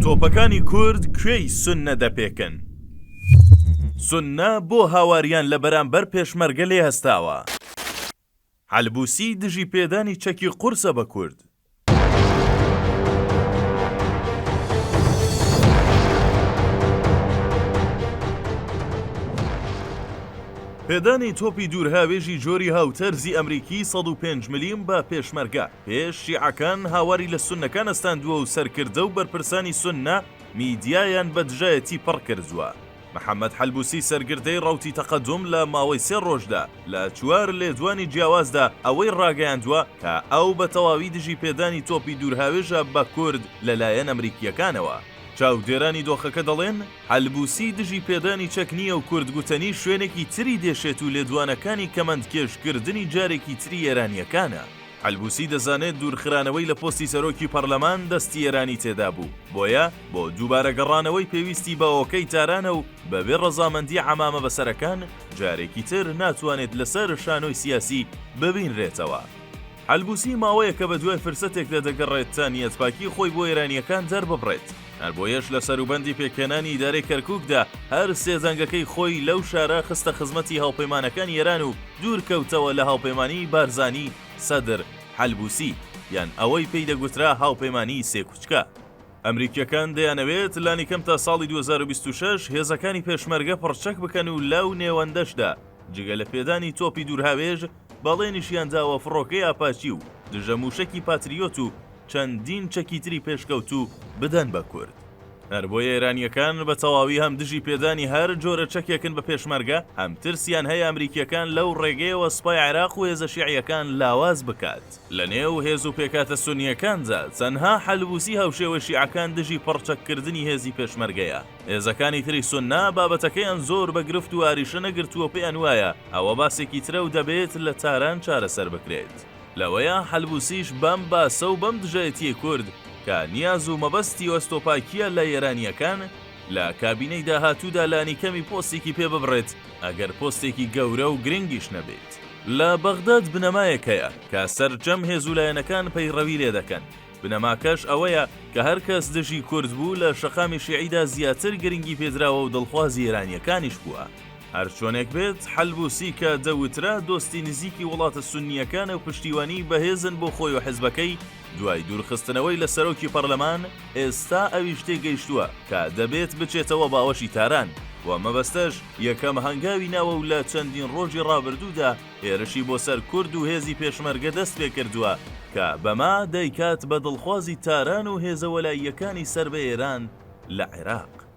تۆپەکانی کورد کوێی سوننە دەپێکن. سوننە بۆ هاواریان لە بەرامبەر پێشمەرگە لێ هەستاوە. حەلبووسی دژی پێدانی چەکی قورسە بە کورد. پێدانی تۆپی دوورهاوێژی جۆری هاوتەرزی ئەمریکی 105 ملیم بە پێشمەرگە پێش شیعەکان هاواری لە سوننەکان ئەستاندووە و سەرکردە و بەرپرسانی سوننە میدیایان بە دژایەتی پڕ کردووە. محەممەد حەلبووسی سەرگردەی ڕەوتی تەقەدوم لە ماوەی 3 ڕۆژدا لە 4 لێدوانی جیاوازدا ئەوەی ڕاگەیاندووە کە ئەو بە تەواوی دژی پێدانی تۆپی دوورهاوێژە بە کورد لەلایەن ئەمریکیەکانەوە. چاودێرانی دۆخەکە دەڵێن حەلبووسی دژی پێدانی چەک نییە و کورد گوتەنی شوێنێکی تری دێشێت و لێدوانەکانی کەمەندکێشکردنی جارێکی تری ئێرانیەکانە. حەلبووسی دەزانێت دوورخرانەوەی لە پۆستی سەرۆکی پەرلەمان دەستی ئێرانی تێدا بوو، بۆیە بۆ دووبارە گەڕانەوەی پێویستی بە ئۆکەی تارانە و بەبێ ڕەزامەندی عەمامە بەسەرەکان جارێکی تر ناتوانێت لەسەر شانۆی سیاسی ببینرێتەوە. حەلبووسی ماوەیە کە بە دوای فرسەتێکدا دەگەڕێت تا نیەتپاکی خۆی بۆ ئێرانیەکان دەرببڕێت. هەر بۆیەش لە سەروبەندی پێکهێنانی ئیدارەی کەرکووکدا هەر سێزەنگەکەی خۆی لەو شارە خستە خزمەتی هاوپەیمانەکانی ئێران و دوورکەوتەوە لە هاوپەیمانی بارزانی سەدر حەلبووسی یان ئەوەی پێی دەگوترا هاوپەیمانی سێکوچکە. ئەمریکیەکان دەیانەوێت لانیکەم تا ساڵی 2026 هێزەکانی پێشمەرگە پڕچەک بکەن و لەو نێوەندەشدا جگە لە پێدانی تۆپی دوورهاوێژ بەڵێنیشیان داوە فڕۆکەی ئاپاچی و دژە موشەکی پاتریۆت و چەندین چەکی تری پێشکەوت و بدەن بە کورد. هەر بۆیە ئێرانیەکان بە تەواوی هەم دژی پێدانی هەر جۆرە چەکێکن بە پێشمەرگە هەم ترسیان هەیە ئەمریکیەکان لەو ڕێگەیەوە سوپای عێراق و هێزە شیعیەکان لاواز بکات. لە نێو هێز و پێکاتە سونیەکاندا تەنها حەلبووسی هاوشێوە شیعەکان دژی پڕچەککردنی هێزی پێشمەرگەیە. هێزەکانی تری سوننا بابەتەکەیان زۆر بە گرفت و ئاریشە نەگرتووە پێیان وایە ئەوە باسێکی ترە و دەبێت لە تاران چارەسەر بکرێت. لەوەیە حەلبووسیش بەم باسە و بەم دژایەتی کورد کە نیاز و مەبەستی ئۆستۆپاکیە لە ئێرانیەکان لە کابینەی داهاتوودا لانیکەمی پۆستێکی پێ ببڕێت ئەگەر پۆستێکی گەورە و گرنگیش نەبێت. لە بەغداد بنەمایەکەیە کە سەرجەم هێزولایەنەکان پەیڕەوی لێ دەکەن. بنەماکەش ئەوەیە کە هەر کەس دژی کورد بوو لە شەقامی شیعیدا زیاتر گرنگی پێدراوە و دڵخوازی ئێرانیەکانیش بووە. هەر چۆنێک بێت حەلبووسی کە دەوترا دۆستی نزیکی وڵاتە سونیەکانە و پشتیوانی بەهێزن بۆ خۆی و حیزبەکەی دوای دوورخستنەوەی لە سەرۆکی پەرلەمان ئێستا ئەویش تێگەیشتووە کە دەبێت بچێتەوە باوەشی تاران و مەبەستەش یەکەم هەنگاوی ناوە و لە چەندین ڕۆژی ڕابردوودا هێرشی بۆ سەر کورد و هێزی پێشمەرگە دەست پێ کردووە کە بەما دەیکات بە دڵخوازی تاران و هێزە وەلاییەکانی سەر بە ئێران لە عێراق.